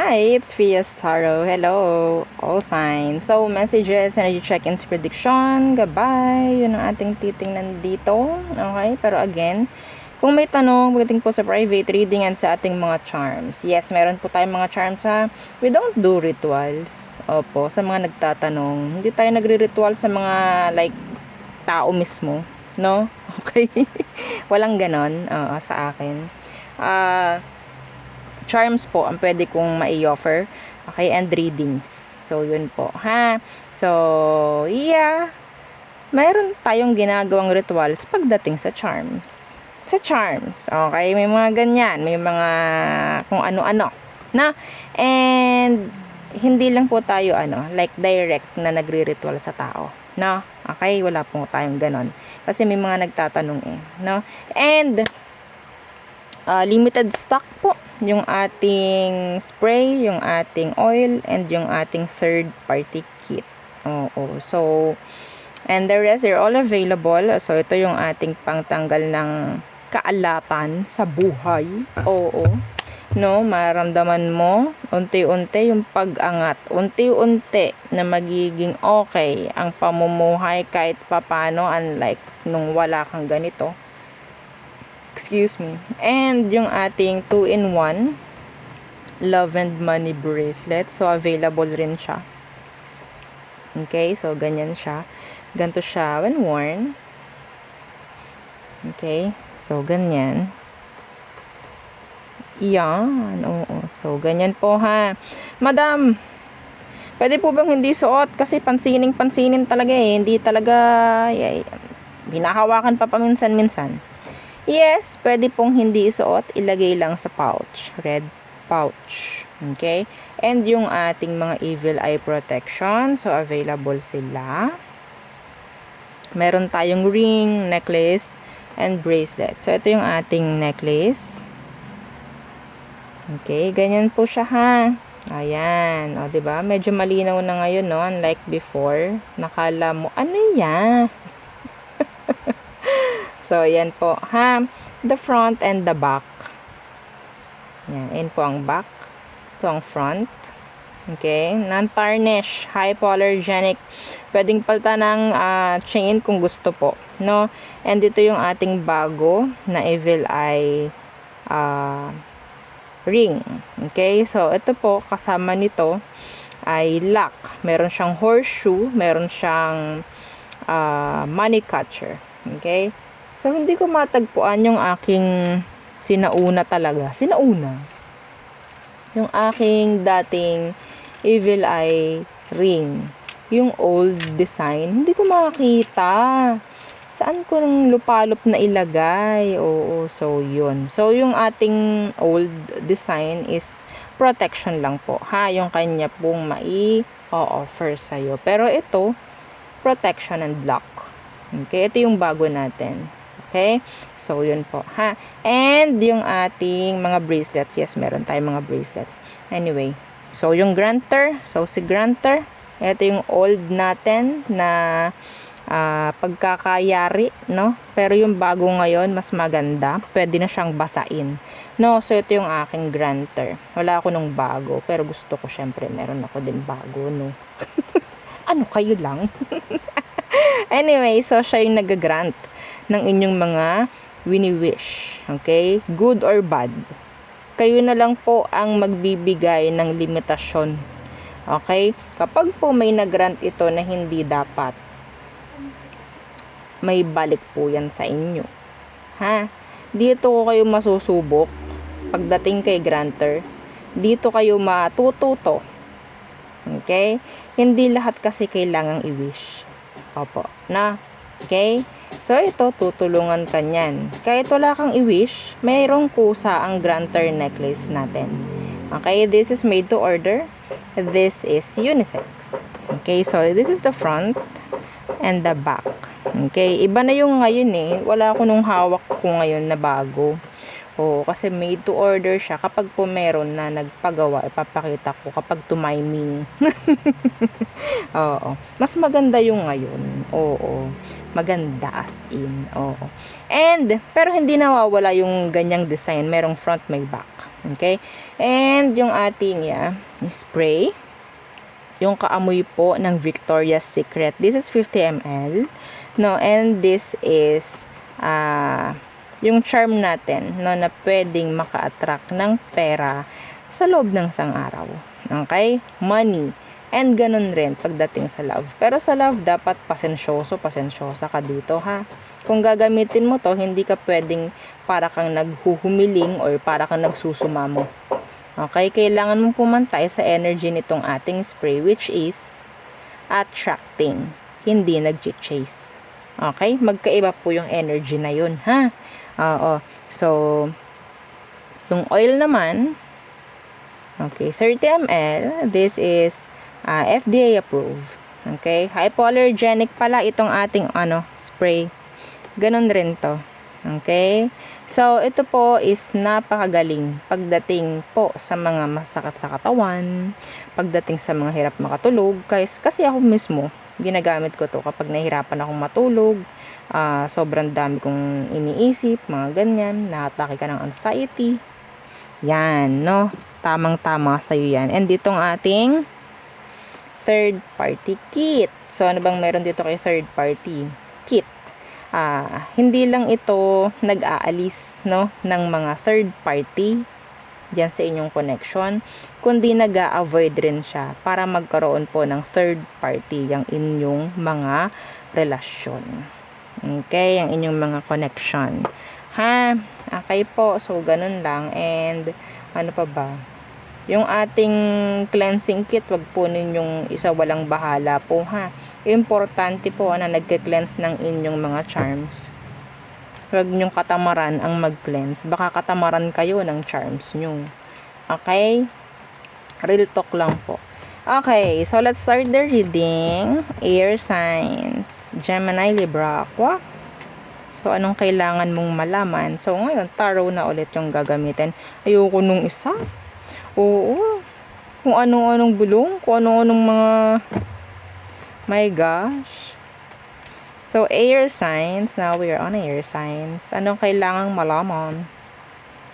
Hi, it's Fias Taro. Hello, all signs. So, messages, energy check-ins, prediction, goodbye. Yun ang ating titingnan dito. Okay, pero again, kung may tanong, pagdating po sa private reading and sa ating mga charms. Yes, meron po tayong mga charms ha. We don't do rituals. Opo, sa mga nagtatanong. Hindi tayo nagre-ritual sa mga like tao mismo. No? Okay? Walang ganon sa akin. Charms po ang pwede kong mai-offer. Okay, and readings. So, yun po, ha? So, yeah. Mayroon tayong ginagawang rituals pagdating sa charms. Sa charms, okay? May mga ganyan. May mga kung ano-ano. Na? And, hindi lang po tayo, like direct na nagre-ritual sa tao. No? Okay? Wala po tayong ganon. Kasi may mga nagtatanong no? And, limited stock po yung ating spray, yung ating oil, and yung ating third party kit. Oo. So, and the rest are all available. So, ito yung ating pangtanggal ng kaalatan sa buhay. Oo. No, maramdaman mo unti-unti yung pag-angat. Unti-unti na magiging okay ang pamumuhay kahit papano, unlike nung wala kang ganito. Excuse me. And yung ating 2-in-1 love and money bracelet. So, available rin siya. Okay, so ganyan siya. Ganito siya when worn. Okay, so ganyan. Yan, oo. So, ganyan po ha. Madam, pwede po bang hindi suot? Kasi pansinin talaga Hindi talaga, hinahawakan pa paminsan-minsan. Yes, pwede pong hindi isuot, ilagay lang sa pouch, red pouch. Okay? And yung ating mga evil eye protection, so available sila. Meron tayong ring, necklace, and bracelet. So ito yung ating necklace. Okay, ganyan po siya ha. Ayan, o diba? Medyo malinaw na ngayon, no? Unlike before, nakala mo, ano yan? So, yan po, ha? The front and the back. Yan po ang back. Ito ang front. Okay? Non-tarnish, hypoallergenic. Pwedeng palitan ng chain kung gusto po. No? And ito yung ating bago na evil eye ring. Okay? So, ito po, kasama nito ay lock. Meron siyang horseshoe. Meron siyang money catcher. Okay? So, hindi ko matagpuan yung aking sinauna talaga. Sinauna. Yung aking dating evil eye ring. Yung old design. Hindi ko makakita. Saan ko nang lupalop na ilagay? Oo, so yun. So, yung ating old design is protection lang po. Ha, yung kanya pong mai-offer sa'yo. Pero ito, protection and lock. Okay, ito yung bago natin. Okay? So, yun po, ha? And, yung ating mga bracelets. Yes, meron tayong mga bracelets. Anyway. So, yung granter. So, si granter. Ito yung old natin na pagkakayari, no? Pero yung bago ngayon, mas maganda. Pwede na siyang basain. No? So, ito yung aking granter. Wala ako nung bago. Pero gusto ko, syempre, meron ako din bago, no? Ano, kayo lang? Anyway, so, siya yung nag-grant ng inyong mga wini-wish. Okay? Good or bad. Kayo na lang po ang magbibigay ng limitasyon. Okay? Kapag po may nag-grant ito na hindi dapat, may balik po yan sa inyo. Ha? Dito ko kayo masusubok pagdating kay granter. Dito kayo matututo. Okay? Hindi lahat kasi kailangang i-wish. Opo. Na? Okay? So, ito, tutulungan ka niyan. Kahit wala kang i-wish, mayroong kusa ang granter necklace natin. Okay? This is made to order. This is unisex. Okay? So, this is the front and the back. Okay? Iba na yung ngayon Wala ko nung hawak ko ngayon na bago. Kasi made to order siya. Kapag po meron na nagpagawa, ipapakita ko kapag tumiming. Oo. Mas maganda yung ngayon. Oo. maganda as in. Oo. And, pero hindi nawawala yung ganyang design. Merong front, may back. Okay? And, yung ating spray. Yung kaamoy po ng Victoria's Secret. This is 50 ml. No, and this is yung charm natin, no, na pwedeng maka-attract ng pera sa loob ng isang araw. Okay? Money. And ganun rin pagdating sa love. Pero sa love, dapat pasensyosa ka dito, ha? Kung gagamitin mo to, hindi ka pwedeng para kang naghuhumiling or para kang nagsusumamo. Okay? Kailangan mong pumantay sa energy nitong ating spray, which is attracting, hindi nag-chase. Okay? Magkaiba po yung energy na yun, ha? Oo. So, yung oil naman, okay, 30 ml. This is FDA approved. Okay? Hypoallergenic pala itong ating spray. Ganon rin to. Okay? So, ito po is napakagaling pagdating po sa mga masakit sa katawan, pagdating sa mga hirap makatulog. Kasi ako mismo, ginagamit ko to kapag nahihirapan akong matulog, sobrang dami kong iniisip, mga ganyan, naatake ka ng anxiety. Yan, no? Tamang-tama sa'yo yan. And ditong ating third party kit. So, ano bang meron dito kay third party kit? Hindi lang ito nag-aalis, no, ng mga third party dyan sa inyong connection, kundi nag-a-avoid rin siya para magkaroon po ng third party yung inyong mga relasyon. Okay, yung inyong mga connection. Ha? Okay po, so ganun lang. And ano pa ba? Yung ating cleansing kit, wag po ninyong isa walang bahala po, ha. Importante po na nagke-cleanse ng inyong mga charms. Wag nyong katamaran ang mag-cleanse. Baka katamaran kayo ng charms nyo. Okay? Real talk lang po. Okay, so let's start the reading. Air signs. Gemini, Libra, Aqua. So, anong kailangan mong malaman? So, ngayon, tarot na ulit yung gagamitin. Ayoko nung isa. Oo. Kung anong bulong, kung anong mga... My gosh. So, air signs. Now, we are on air signs. Anong kailangang malaman?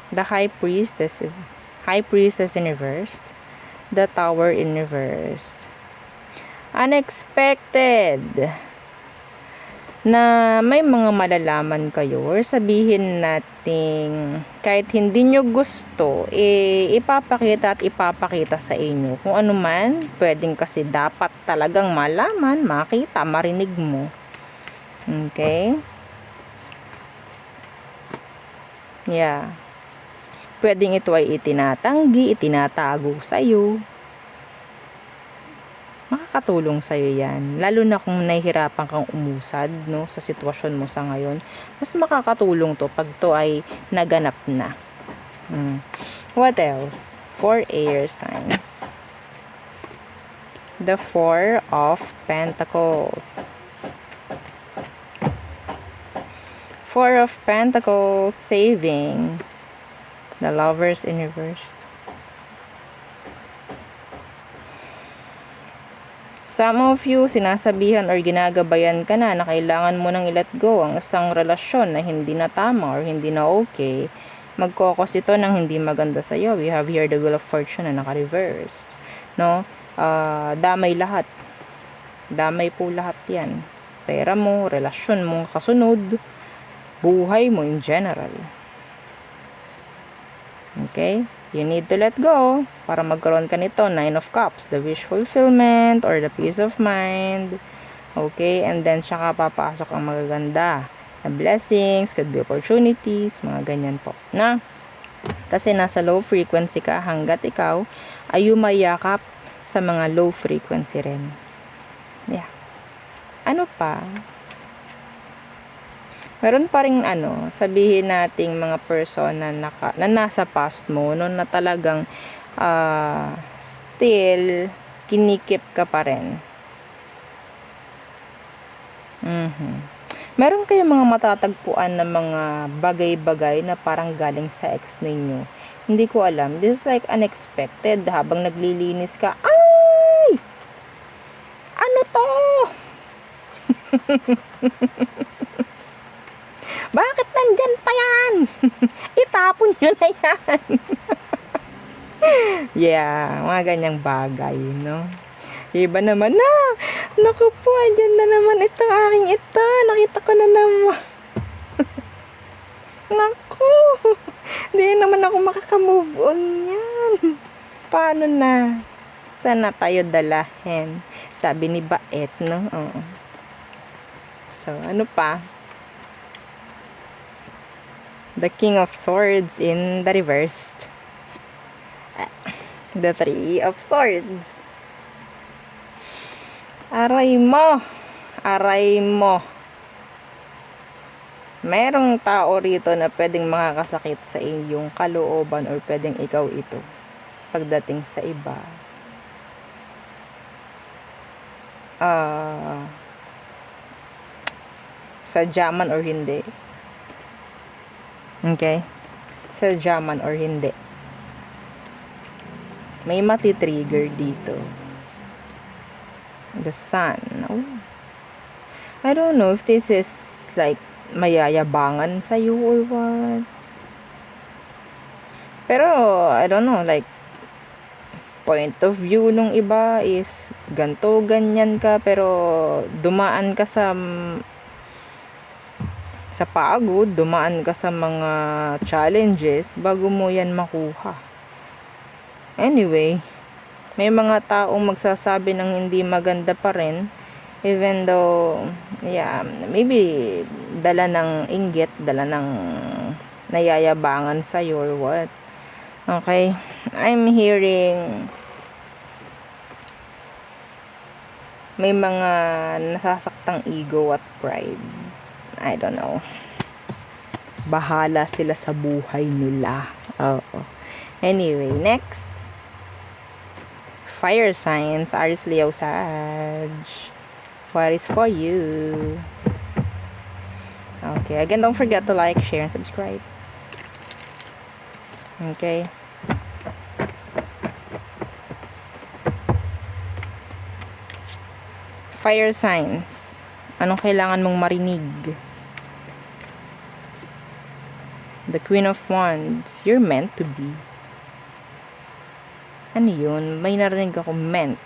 The High Priestess in reversed. The Tower in reversed. Unexpected. Na may mga malalaman kayo or sabihin nating kahit hindi nyo gusto, ipapakita sa inyo. Kung ano man, pwedeng kasi dapat talagang malaman, makita, marinig mo. Okay? Yeah. Pwedeng ito ay itinatanggi, itinatago sa'yo. Makakatulong sa'yo yan. Lalo na kung nahihirapan kang umusad, no, sa sitwasyon mo sa ngayon. Mas makakatulong to pag to ay naganap na. What else? 4 air signs. The 4 of Pentacles. 4 of Pentacles, savings. The Lovers in reverse. Some of you, sinasabihan or ginagabayan ka na kailangan mo nang i-let go ang isang relasyon na hindi na tama or hindi na okay. Magkokos ito ng hindi maganda sa iyo. We have here the Wheel of Fortune na naka-reversed. No? Damay lahat. Damay po lahat yan. Pera mo, relasyon mo, kasunod, buhay mo in general. Okay? You need to let go para magkaroon ka nito. 9 of Cups, the wish fulfillment or the peace of mind. Okay? And then, saka papasok ang magaganda. The blessings, could be opportunities, mga ganyan po. Na? Kasi nasa low frequency ka hanggat ikaw ay umayakap sa mga low frequency rin. Yeah. Ano pa? Meron pa rin sabihin nating mga person na nasa past mo, no, na talagang still kinikip ka pa rin. Meron kayong mga matatagpuan na mga bagay-bagay na parang galing sa ex ninyo. Hindi ko alam. This is like unexpected. Habang naglilinis ka, ay! Ano to? Bakit nandyan pa yan? Itapon nyo na yan. Yeah, mga ganyang bagay, no? Iba naman na. Naku po, andyan na naman itong aking ito. Nakita ko na naman. Naku. Hindi naman ako makakamove on yan. Paano na? Saan na tayo dalahin? Sabi ni Baet, no? Oo. So, ano pa? The King of Swords in the reversed. The Three of Swords. Aray mo. Aray mo. Merong tao rito na pwedeng makakasakit sa iyong kalooban or pwedeng ikaw ito pagdating sa iba. Sadyaman or hindi. Okay? Sadyaman or hindi. May mati-trigger dito. The Sun. Oh. I don't know if this is like mayayabangan sa'yo or what. Pero, I don't know, like, point of view nung iba is ganto, ganyan ka, pero dumaan ka sa pagod, dumaan ka sa mga challenges bago mo yan makuha. Anyway, may mga taong magsasabi ng hindi maganda pa rin, even though, yeah, maybe dala ng inggit, dala ng nayayabangan sa'yo or what. Okay, I'm hearing may mga nasasaktang ego at pride. I don't know. Bahala sila sa buhay nila. Oo. Anyway, next. Fire signs, Aries, Leo, Sag. What is for you? Okay, again, don't forget to like, share, and subscribe. Okay. Fire signs. Anong kailangan mong marinig? The Queen of Wands. You're meant to be. Ano yun? May narinig ako meant.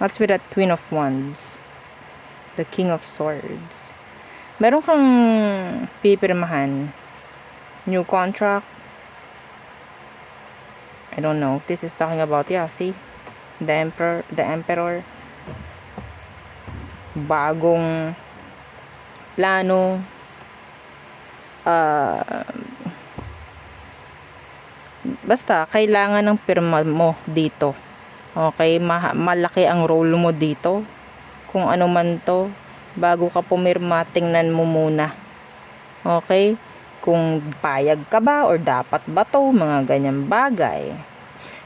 What's with that Queen of Wands? The King of Swords. Meron kang pipirmahan. New contract. I don't know. This is talking about, yeah, see? The Emperor. Bagong plano. Basta, kailangan ng pirma mo dito. Okay? Malaki ang role mo dito. Kung ano man to, bago ka pumirma, tingnan mo muna. Okay? Kung payag ka ba or dapat ba to, mga ganyang bagay.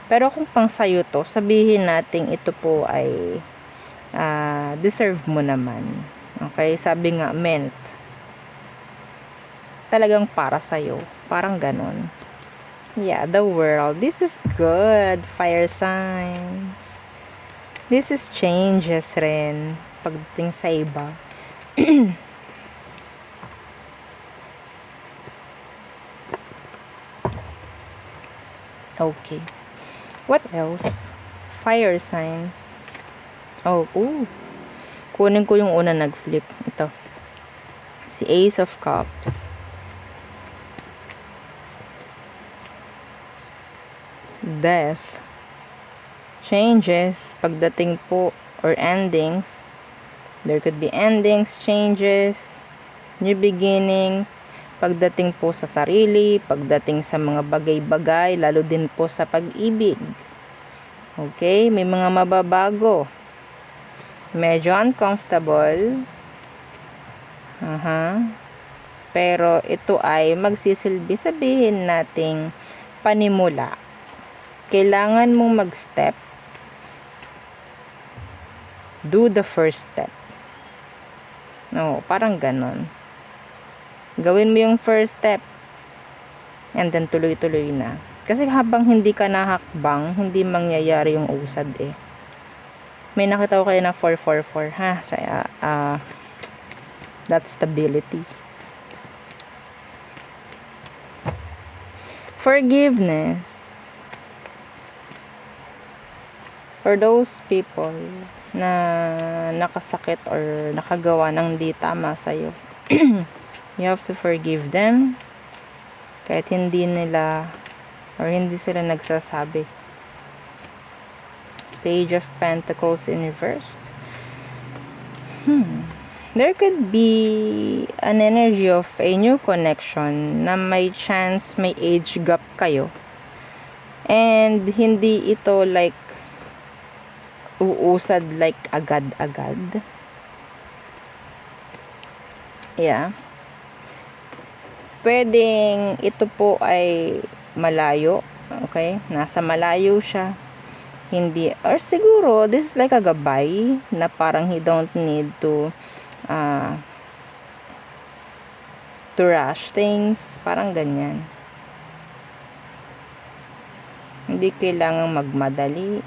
Pero kung pang sayo to, sabihin natin ito po ay deserve mo naman. Okay? Sabi nga, meant. Talagang para sayo. Parang ganon. Yeah, the world. This is good, fire signs. This is changes rin pagdating sa iba. Okay. What else? Fire signs. Oh, ooh. Kunin ko yung una nag-flip. Ito. Si Ace of Cups. Death. Changes. Pagdating po or endings. There could be endings, changes, new beginnings. Pagdating po sa sarili, pagdating sa mga bagay-bagay, lalo din po sa pag-ibig. Okay? May mga mababago. Medyo uncomfortable. Pero ito ay magsisilbi, sabihin nating panimula. Kailangan mong mag-step. Do the first step. No, parang ganon. Gawin mo yung first step. And then tuloy-tuloy na. Kasi habang hindi ka nahakbang, hindi mangyayari yung usad eh. May nakita ko kayo na 444, ha? So, that's stability. Forgiveness. For those people na nakasakit or nakagawa ng di tama sa'yo, you have to forgive them kahit hindi nila or hindi sila nagsasabi. Page of Pentacles in reversed. There could be an energy of a new connection na may chance may age gap kayo. And hindi ito like uusad like agad-agad. Yeah. Pwedeng ito po ay malayo. Okay? Nasa malayo siya. Hindi, or siguro, this is like a gabay na parang he don't need to rush things. Parang ganyan. Hindi kailangang magmadali.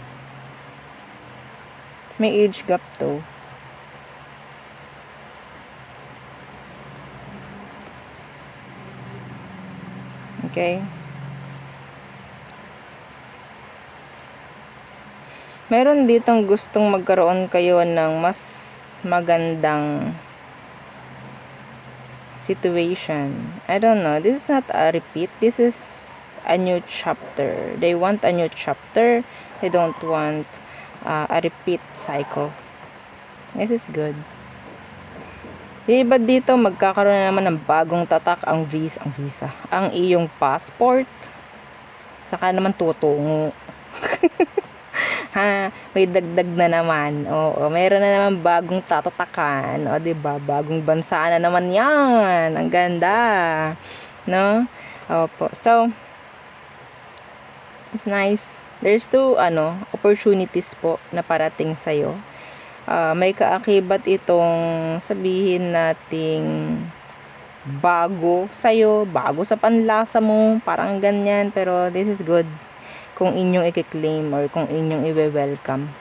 May age gap to. Okay? Meron ditong gustong magkaroon kayo ng mas magandang situation. I don't know. This is not a repeat. This is a new chapter. They want a new chapter. They don't want a repeat cycle. This is good. Yung iba dito, magkakaroon na naman ng bagong tatak ang visa. Ang iyong passport. Saka naman tutungo. Ha, may dagdag na naman. Oo, mayroon na naman bagong tatatakan. O, diba? Bagong bansa na naman yan. Ang ganda. No? Opo. So, it's nice. There's two, opportunities po na parating sa'yo. May kaakibat itong sabihin nating bago sa'yo, bago sa panlasa mo, parang ganyan. Pero this is good kung inyong i-claim or kung inyong i-welcome.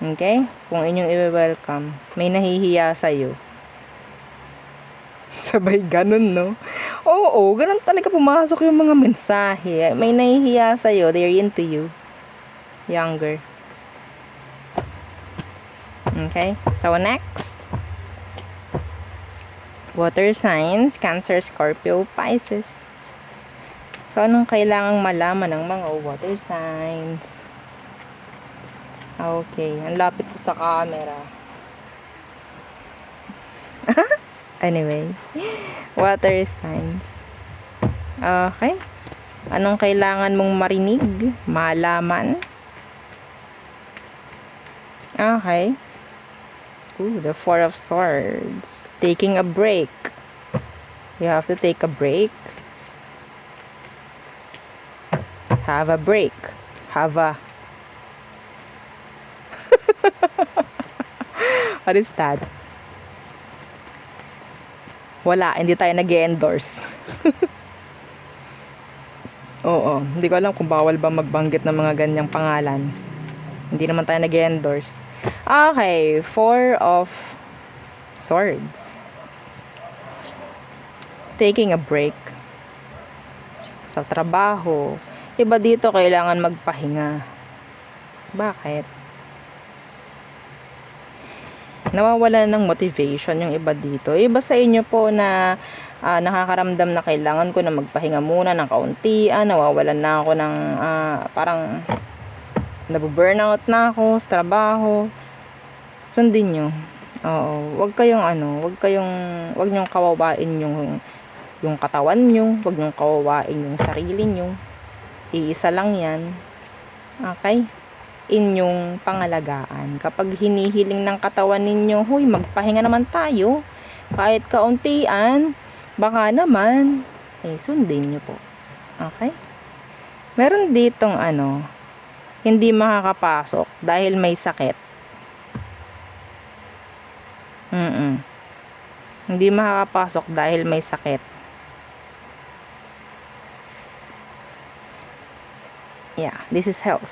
Okay? Kung inyong i-welcome, may nahihiya sa'yo. Sabay ganun, no? Oo, ganun talaga pumasok yung mga mensahe. May nahihiya sa'yo, they're into you. Younger. Okay? So, next. Water signs, Cancer, Scorpio, Pisces. So, anong kailangang malaman ng mga water signs? Okay. Ang lapit ko sa camera. Anyway. Water signs. Okay. Anong kailangan mong marinig? Malaman? Okay. Ooh, the Four of Swords. Taking a break. You have to take a break. Have a break. Have a... What is that? Wala, hindi tayo nag-endorse. Oo, hindi ko alam kung bawal ba magbanggit ng mga ganyang pangalan. Hindi naman tayo nag-endorse. Okay, Four of Swords. Taking a break. Sa trabaho. Iba dito kailangan magpahinga. Bakit? Nawawala ng motivation yung iba dito. Iba sa inyo po na nakakaramdam na kailangan ko na magpahinga muna ng kauntian. Nawawalan na ako ng parang nabu-burnout na ako sa trabaho. Sundin nyo. Oo, wag nyong kawawain yung katawan nyo, wag nyong kawawain yung sarili nyo. Iisa lang yan. Okay? Inyong pangalagaan. Kapag hinihiling ng katawan ninyo, huy, magpahinga naman tayo. Kahit kauntian, baka naman, sundin nyo po. Okay? Meron ditong hindi makakapasok dahil may sakit. Hindi makakapasok dahil may sakit. Yeah, this is health.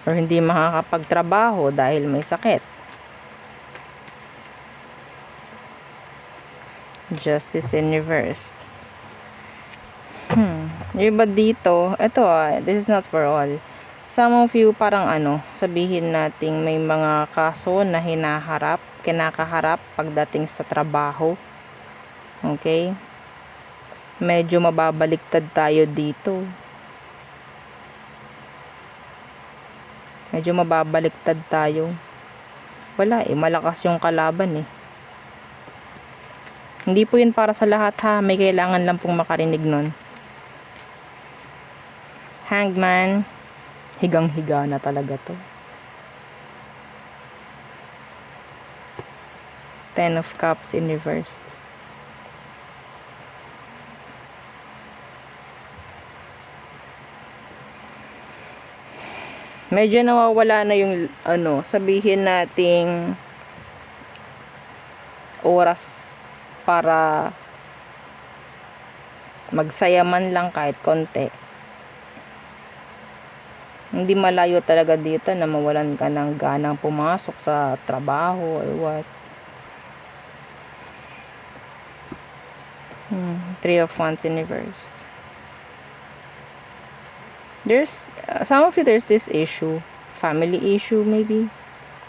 or hindi makakapagtrabaho dahil may sakit. Justice in reversed. Yung iba dito, ito this is not for all. Some of you parang sabihin nating may mga kaso na kinakaharap pagdating sa trabaho. Okay? Medyo mababaliktad tayo dito. Medyo mababaliktad tayo. Wala malakas yung kalaban Hindi po yun para sa lahat may kailangan lang pong makarinig nun. Hangman, higang-higa na talaga to. 10 of Cups in reversed. Medyo nawawala na yung sabihin nating oras para magsaya man lang kahit konti. Hindi malayo talaga dito na mawalan ka ng ganang pumasok sa trabaho or what. 3 of Wands in reversed. There's some of you, there's this issue, family issue maybe,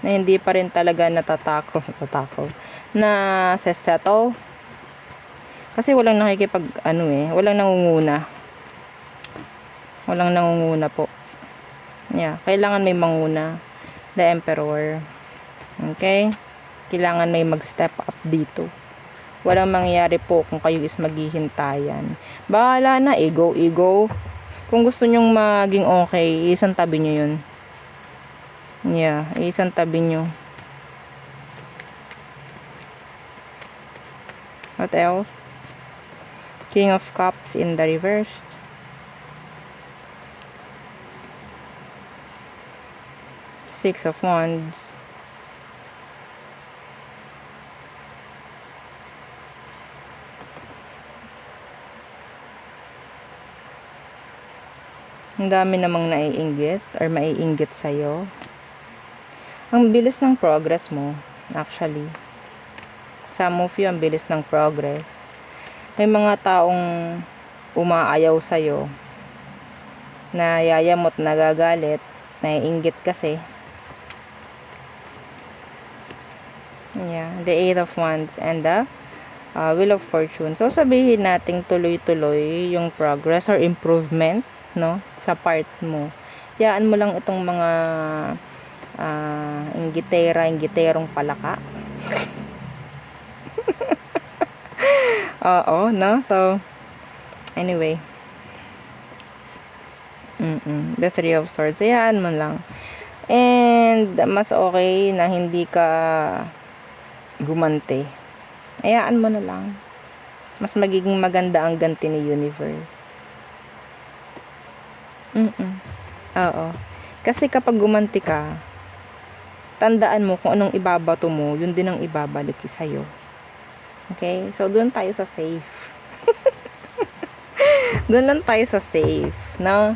na hindi pa rin talaga natatakot na settle kasi walang walang nangunguna po. Kailangan may manguna, the Emperor. Okay, kailangan may mag-step up dito. Walang mangyayari po kung kayo is maghihintayan. Bahala na, ego. Kung gusto nyong maging okay, isang tabi nyo yun. Isang tabi nyo. What else? King of Cups in the reversed. Six of Wands. Ang dami namang naiinggit or maiinggit sa'yo. Ang bilis ng progress mo, actually. Some of you, ang bilis ng progress. May mga taong umaayaw sa'yo, na yayamot, nagagalit, naiinggit kasi. The Eight of Wands and the Wheel of Fortune. So, sabihin nating tuloy-tuloy yung progress or improvement, sa part mo. Yaan mo lang itong mga inggiterong palaka. Oo, so anyway, the Three of Swords, yaan mo lang. And mas okay na hindi ka gumante. Hayaan mo na lang. Mas magiging maganda ang ganti ni Universe. Oo. Kasi kapag gumanti ka, tandaan mo kung anong ibabato mo, yun din ang ibabalik sa'yo. Okay? So, doon tayo sa safe. Doon lang tayo sa safe. No?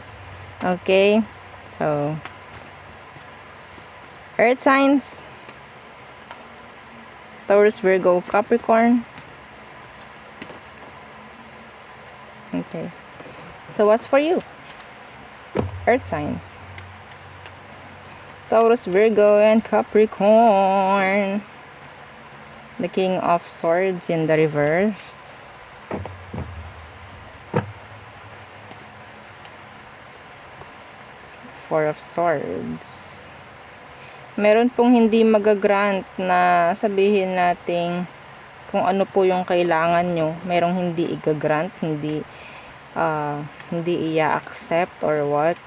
Okay? So, Earth signs. Taurus, Virgo, Capricorn. Okay. So, what's for you? Earth signs. Taurus, Virgo, and Capricorn. The King of Swords in the reverse. Four of Swords. Meron pong hindi magagrant na sabihin nating kung ano po yung kailangan nyo. Merong hindi igagrant, hindi i-accept or what.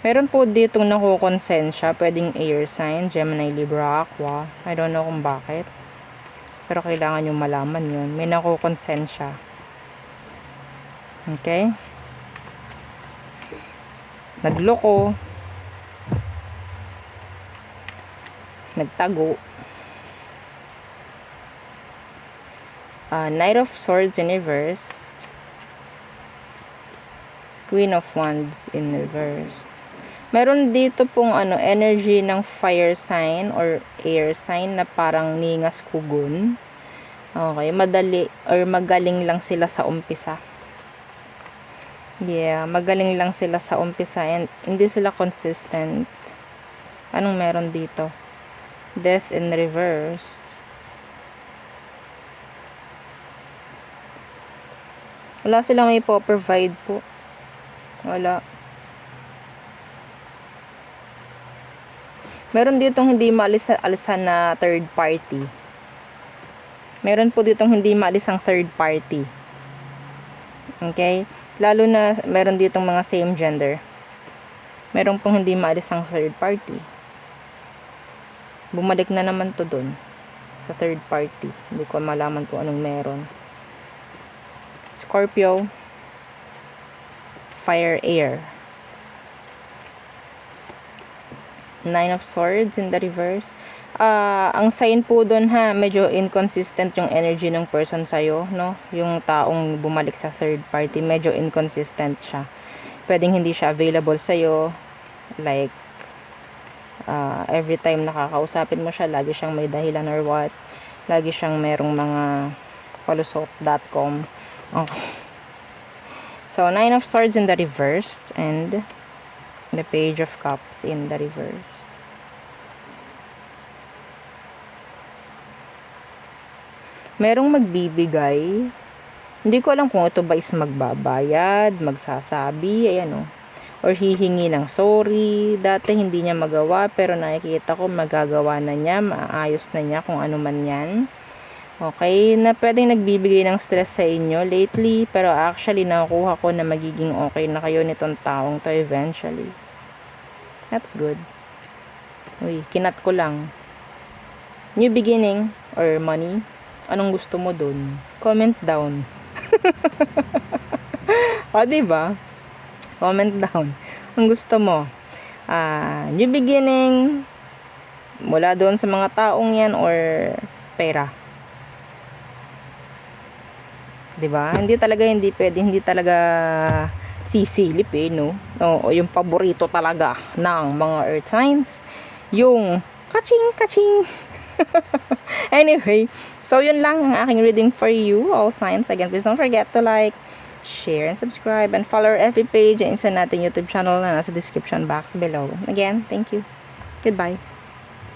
Meron po ditong nakukonsensya, pwedeng air sign, Gemini, Libra, Aqua. I don't know kung bakit. Pero kailangan nyo malaman yun. May nakukonsensya. Okay? Nagloko. Nagtago. Knight of Swords in reverse. Queen of Wands in reversed. Meron dito pong energy ng fire sign or air sign na parang ningas kugon. Okay, madali or magaling lang sila sa umpisa. Yeah, magaling lang sila sa umpisa and hindi sila consistent. Anong meron dito? Death in reversed. Wala silang may provide po. Wala. Meron ditong hindi maalisan na third party. Meron po ditong hindi maalis ang third party. Okay? Lalo na meron ditong mga same gender. Meron pong hindi maalis ang third party. Bumalik na naman to dun sa third party. Hindi ko malaman kung anong meron. Scorpio. Fire, air. Nine of Swords in the reverse. Ang sign po doon medyo inconsistent yung energy ng person sa'yo, no? Yung taong bumalik sa third party, medyo inconsistent siya. Pwedeng hindi siya available sa'yo. Like, every time nakakausapin mo siya, lagi siyang may dahilan or what. Lagi siyang merong mga palusot.com. Okay. So, Nine of Swords in the reversed and the Page of Cups in the reversed. Merong magbibigay. Hindi ko alam kung ito ba is magbabayad, magsasabi, ayan o. Or hihingi ng sorry. Dati hindi niya magawa pero nakikita ko magagawa na niya, maayos na niya kung ano man yan. Okay, na pwedeng nagbibigay ng stress sa inyo lately, pero actually nakukuha ko na magiging okay na kayo nitong taong to eventually. That's good. Uy, kinat ko lang. New beginning or money. Anong gusto mo dun? Comment down. O, diba? Comment down. Ang gusto mo. New beginning. Mula doon sa mga taong yan or pera. Diba? Hindi talaga sisilip no? O yung paborito talaga ng mga earth signs, yung kaching. Anyway, so yun lang ang aking reading for you, all signs. Again, please don't forget to like, share, and subscribe, and follow our FB page and isa natin YouTube channel na nasa description box below. Again, thank you. Goodbye.